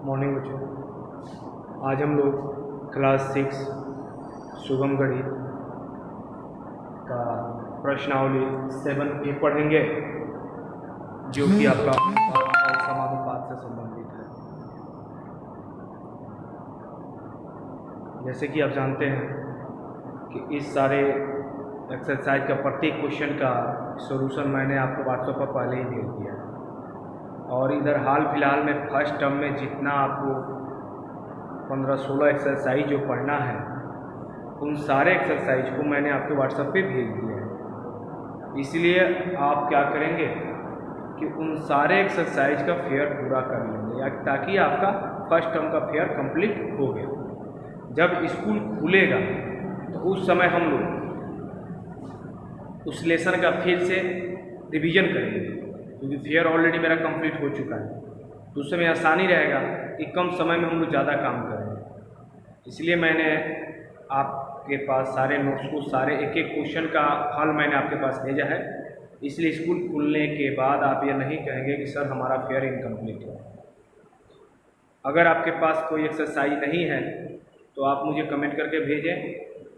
Morning बच्चों, आज हम लोग क्लास 6 सुगम गणित का प्रश्नावली 7A पढ़ेंगे, जो कि आपका समानुपात से संबंधित है। जैसे कि आप जानते हैं कि इस सारे एक्सरसाइज का प्रत्येक क्वेश्चन का सॉल्यूशन मैंने आपको व्हाट्सएप पर पहले ही भेज दिया है, और इधर हाल फिलहाल में फर्स्ट टर्म में जितना आपको 15-16 एक्सरसाइज जो पढ़ना है, उन सारे एक्सरसाइज को मैंने आपके व्हाट्सएप पे भेज दिया है। इसलिए आप क्या करेंगे कि उन सारे एक्सरसाइज का फेयर पूरा कर लेंगे, या ताकि आपका फर्स्ट टर्म का फेयर कंप्लीट हो गया। जब स्कूल खुलेगा तो उस समय हम लोग उस लेसन का फिर से रिवीजन करेंगे, क्योंकि फेयर ऑलरेडी मेरा कंप्लीट हो चुका है। तो उस समय आसानी रहेगा कि कम समय में हम लोग ज़्यादा काम करेंगे। इसलिए मैंने आपके पास सारे नोट्स को, सारे एक एक क्वेश्चन का हल मैंने आपके पास भेजा है। इसलिए स्कूल खुलने के बाद आप ये नहीं कहेंगे कि सर हमारा फेयर इनकम्प्लीट है। अगर आपके पास कोई एक्सरसाइज नहीं है तो आप मुझे कमेंट करके भेजें,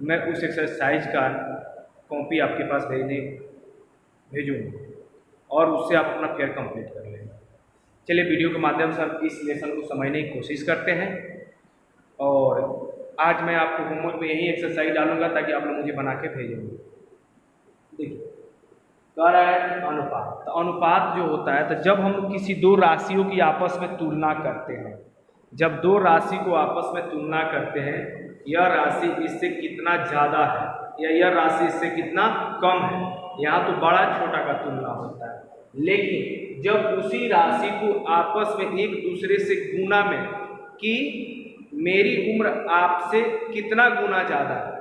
मैं उस एक्सरसाइज का कॉपी आपके पास भेजूँगा और उससे आप अपना फेयर कंप्लीट कर लेंगे। चलिए वीडियो के माध्यम से हम इस लेसन को समझने की कोशिश करते हैं, और आज मैं आपको होमवर्क में यही एक्सरसाइज डालूंगा ताकि आप लोग मुझे बना के भेजेंगे। देखिए कह रहा है अनुपात। तो अनुपात जो होता है, तो जब हम किसी दो राशियों की आपस में तुलना करते हैं, जब दो राशि को आपस में तुलना करते हैं, यह राशि इससे कितना ज़्यादा है या यह राशि इससे कितना कम है, यहाँ तो बड़ा छोटा का तुलना होता है। लेकिन जब उसी राशि को आपस में एक दूसरे से गुना में कि मेरी उम्र आपसे कितना गुना ज़्यादा है,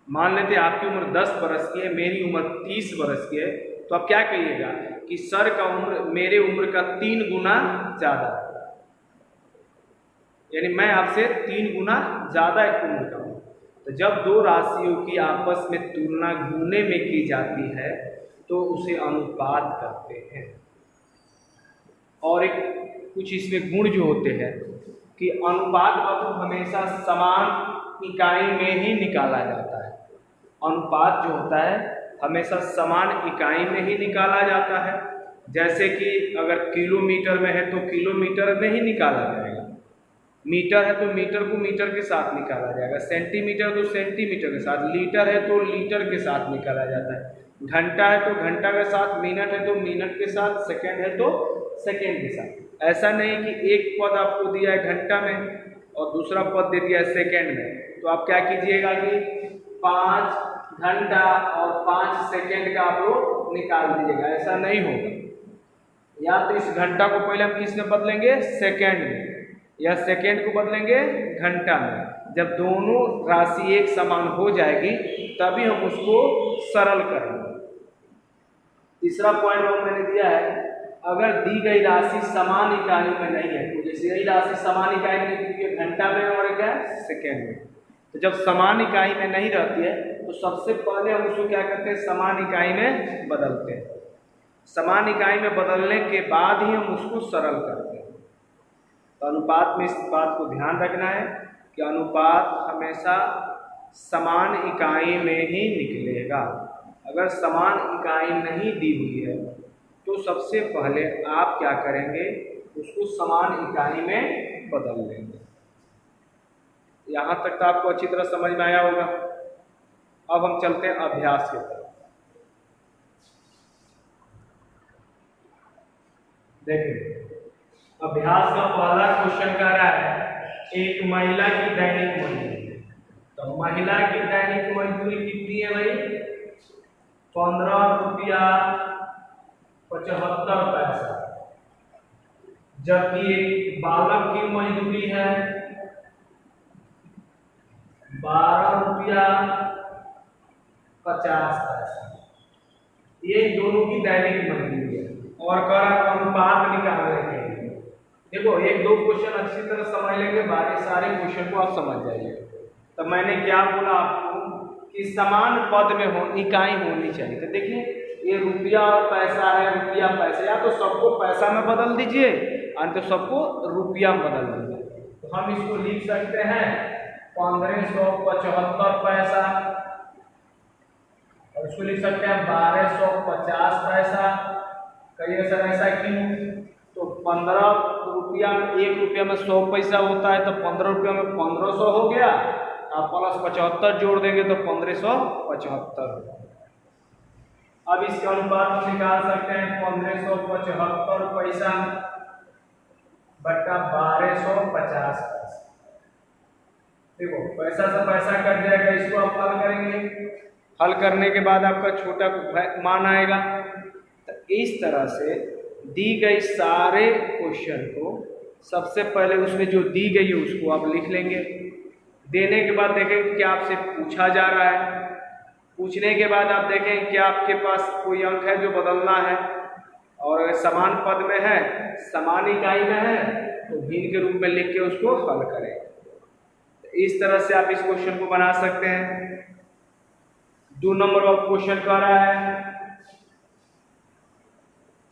मान लेते आपकी उम्र 10 बरस की है, मेरी उम्र 30 बरस की है, तो आप क्या कहिएगा कि सर का उम्र मेरे उम्र का 3 गुना ज़्यादा है, यानी मैं आपसे 3 गुना ज़्यादा उम्र का हूँ। तो जब दो राशियों की आपस में तुलना गुने में की जाती है तो उसे अनुपात कहते हैं। और एक कुछ इसमें गुण जो होते हैं कि अनुपात वक्र हमेशा समान इकाई में ही निकाला जाता है। अनुपात जो होता है हमेशा समान इकाई में ही निकाला जाता है। जैसे कि अगर किलोमीटर में है तो किलोमीटर में ही निकाला जाएगा, मीटर है तो मीटर को मीटर के साथ निकाला जाएगा, सेंटीमीटर तो सेंटीमीटर के साथ, लीटर है तो लीटर के साथ निकाला जाता है, घंटा है तो घंटा के साथ, मिनट है तो मिनट के साथ, सेकंड है तो सेकंड के साथ। ऐसा नहीं कि एक पद आपको दिया है घंटा में और दूसरा पद दे दिया है सेकंड में, तो आप क्या कीजिएगा कि 5 घंटा और 5 सेकंड का आप लोग निकाल दीजिएगा। ऐसा नहीं होगा। या तो इस घंटा को पहले हम किस में बदलेंगे, सेकेंड में, या सेकेंड को बदलेंगे घंटा में। जब दोनों राशि एक समान हो जाएगी तभी हम उसको सरल करेंगे। तीसरा पॉइंट वो मैंने दिया है, अगर दी गई राशि समान इकाई में नहीं है, तो जैसे यही राशि समान इकाई में नहीं है, घंटा में और क्या सेकेंड में, तो जब समान इकाई में नहीं रहती है तो सबसे पहले हम उसको क्या करते हैं, समान इकाई में बदलते हैं। समान इकाई में बदलने के बाद ही हम उसको सरल करते हैं। तो अनुपात में इस बात को ध्यान रखना है कि अनुपात हमेशा समान इकाई में ही निकलेगा। अगर समान इकाई नहीं दी हुई है तो सबसे पहले आप क्या करेंगे, उसको समान इकाई में बदल लेंगे। यहाँ तक तो आपको अच्छी तरह समझ में आया होगा। अब हम चलते हैं अभ्यास की तरफ। देखिए अभ्यास का पहला क्वेश्चन कह रहा है, एक महिला की दैनिक मजदूरी। तो महिला की दैनिक मजदूरी कितनी है भाई, 15 रुपया 75 पैसा। जबकि एक बालक की मजदूरी है 12 रुपया 50 पैसा। ये दोनों की दैनिक मजदूरी है, और कह रहा है अनुपात निकालने के लिए। देखो एक दो क्वेश्चन अच्छी तरह समझ लेंगे, बाकी सारे क्वेश्चन को आप समझ जाइए। तो मैंने क्या बोला आपको कि समान पद में इकाई होनी चाहिए। तो देखिए ये रुपया और पैसा है, रुपया पैसा, या तो सबको पैसा में बदल दीजिए अंत सबको रुपया में बदल देंगे। तो हम इसको लिख सकते हैं 1575 पैसा, और इसको लिख सकते हैं 1250 पैसा। कहिए सर ऐसा क्यों? तो 15 रुपया में 1 रुपया में 100 पैसा होता है, तो 15 रुपया में 1500 हो गया, आप प्लस 75 जोड़ देंगे तो 1575। अब इसके अनुपात हम निकाल सकते हैं 1575 पैसा बट्टा 1250 पैसा। देखो पैसा से पैसा कट जाएगा, इसको आप हल करेंगे, हल करने के बाद आपका छोटा मान आएगा। तो इस तरह से दी गई सारे क्वेश्चन को सबसे पहले उसमें जो दी गई है उसको आप लिख लेंगे। देने के बाद देखेंगे क्या आपसे पूछा जा रहा है, पूछने के बाद आप देखें कि आपके पास कोई अंक है जो बदलना है, और अगर समान पद में है, समान इकाई में है, तो भिन्न के रूप में लिख के उसको हल करें। तो इस तरह से आप इस क्वेश्चन को बना सकते हैं। 2 नंबर वाला क्वेश्चन कह रहा है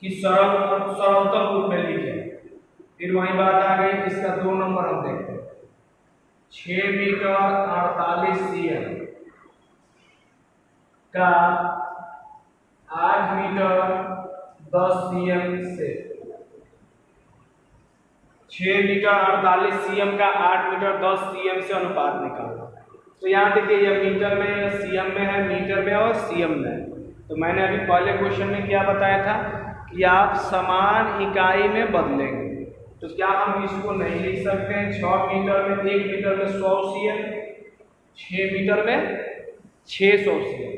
कि सरलतम रूप में लिखें। फिर वही बात आ गई, इसका 2 नंबर हम देखते हैं। 6 मीटर 48 cm का 8 मीटर 10 cm से 6 मीटर 48 cm का 8 मीटर 10 cm से अनुपात निकालना। तो यहाँ देखिए ये मीटर में, सीएम में है, मीटर में और सीएम में है। तो मैंने अभी पहले क्वेश्चन में क्या बताया था कि आप समान इकाई में बदलेंगे। तो क्या हम इसको नहीं लिख सकते हैं 6 मीटर में 1 मीटर में 100 cm, 6 मीटर में 600 cm,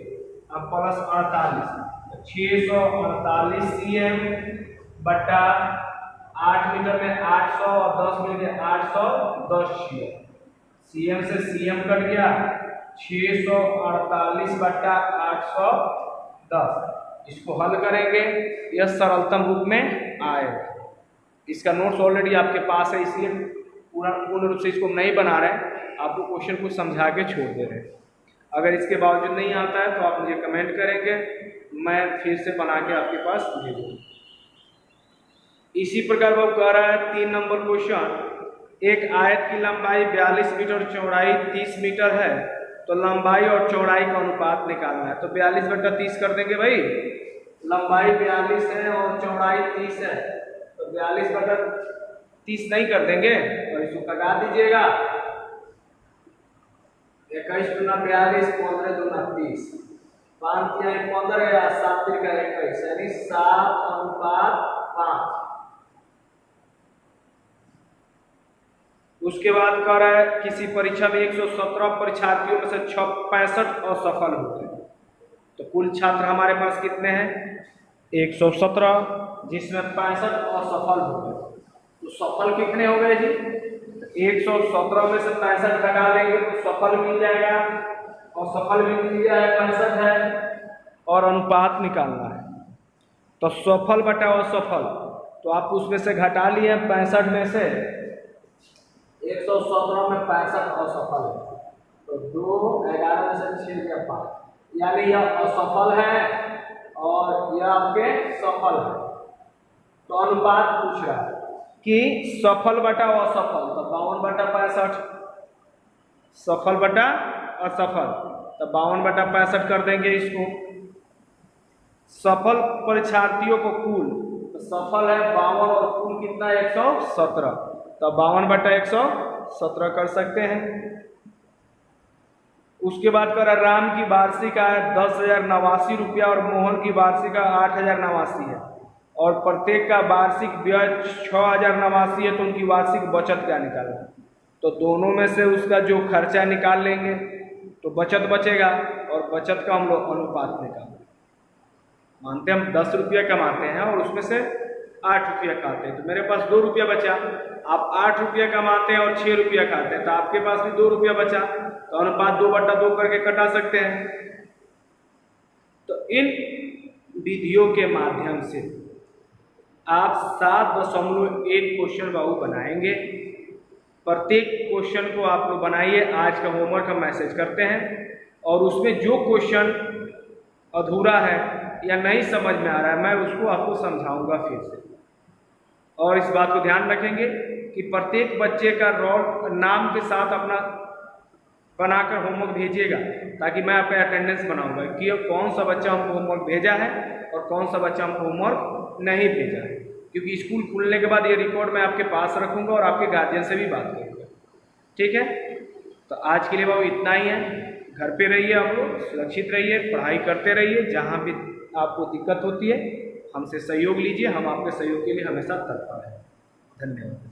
अब प्लस 48, 648 cm बट्टा 8 मीटर में 800 और 10 मीटर में 810 cm। cm से cm कट गया, 648 बट्टा 810। इसको हल करेंगे, यह सरलतम रूप में आएगा। इसका नोट्स ऑलरेडी आपके पास है, इसलिए पूर्ण रूप से इसको नहीं बना रहे हैं, आपको क्वेश्चन को समझा के छोड़ दे रहे हैं। अगर इसके बावजूद नहीं आता है तो आप मुझे कमेंट करेंगे, मैं फिर से बना के आपके पास भेजूँगा। इसी प्रकार वो कह रहा है 3 नंबर क्वेश्चन, एक आयत की लंबाई 42 मीटर, चौड़ाई 30 मीटर है, तो लंबाई और चौड़ाई का अनुपात निकालना है। तो 42 बट्टा 30 कर देंगे भाई, लंबाई 42 है और चौड़ाई 30 है, तो 42 बट्टा 30 नहीं कर देंगे और इसको कटा दीजिएगा। 21 दूना 42, 15 दूना 30, 5 या 15 या 7 का 21, यानी 7:5। उसके बाद कह रहा है किसी परीक्षा में 117 परीक्षार्थियों में से 65 असफल होते हैं। तो कुल छात्र हमारे पास कितने हैं? 117, जिसमें 65 असफल होते हैं। तो सफल कितने हो गए जी? 117 में से 65 घटा देंगे तो सफल मिल जाएगा, और सफल भी मिल जाएगा 65 है, और अनुपात निकालना है। तो सफल बटा असफल, तो आप उसमें से घटा लिए 65 में से 117 में 65 असफल है, तो 2, 11 में से 6 या 5, यानी यह असफल है और यह आपके सफल है। तो अनुपात पूछ रहा है कि सफल बटा असफल, तो 52 बटा 65, सफल बटा असफल, तो 52 बटा 65 कर देंगे इसको। सफल परीक्षार्थियों को कुल, तो सफल है 52 और कुल कितना 117, तो 52 बटा 117 कर सकते हैं। उसके बाद कर राम की वार्षिक आय 10,089 रुपया और मोहन की वार्षिक आय 8,089 है, और प्रत्येक का वार्षिक व्यय 6,089 है, तो उनकी वार्षिक बचत क्या निकालना? तो दोनों में से उसका जो खर्चा निकाल लेंगे तो बचत बचेगा, और बचत का हम लोग अनुपात निकालेंगे। मानते हम 10 रुपया कमाते हैं और उसमें से 8 रुपया खाते हैं, तो मेरे पास 2 रुपया बचा। आप 8 रुपया कमाते हैं और 6 रुपया खाते हैं, तो आपके पास भी 2 रुपया बचा, तो अनुपात 2 बटा 2 करके कटा सकते हैं। तो इन विधियों के माध्यम से आप 7.1 क्वेश्चन बाबू बनाएंगे। प्रत्येक क्वेश्चन को आप लोग बनाइए, आज का होमवर्क हम मैसेज करते हैं, और उसमें जो क्वेश्चन अधूरा है या नहीं समझ में आ रहा है मैं उसको आपको समझाऊंगा फिर से। और इस बात को ध्यान रखेंगे कि प्रत्येक बच्चे का रोल नाम के साथ अपना बनाकर होमवर्क भेजिएगा, ताकि मैं आपका अटेंडेंस बनाऊंगा कि कौन सा बच्चा हमको होमवर्क भेजा है और कौन सा बच्चा हमको होमवर्क नहीं भेजा है, क्योंकि स्कूल खुलने के बाद ये रिकॉर्ड मैं आपके पास रखूंगा और आपके गार्जियन से भी बात करूंगा। ठीक है, तो आज के लिए बाबू इतना ही है। घर पे रहिए, आप लोग सुरक्षित रहिए, पढ़ाई करते रहिए। जहाँ भी आपको दिक्कत होती है हमसे सहयोग लीजिए, हम आपके सहयोग के लिए हमेशा तत्पर हैं। धन्यवाद।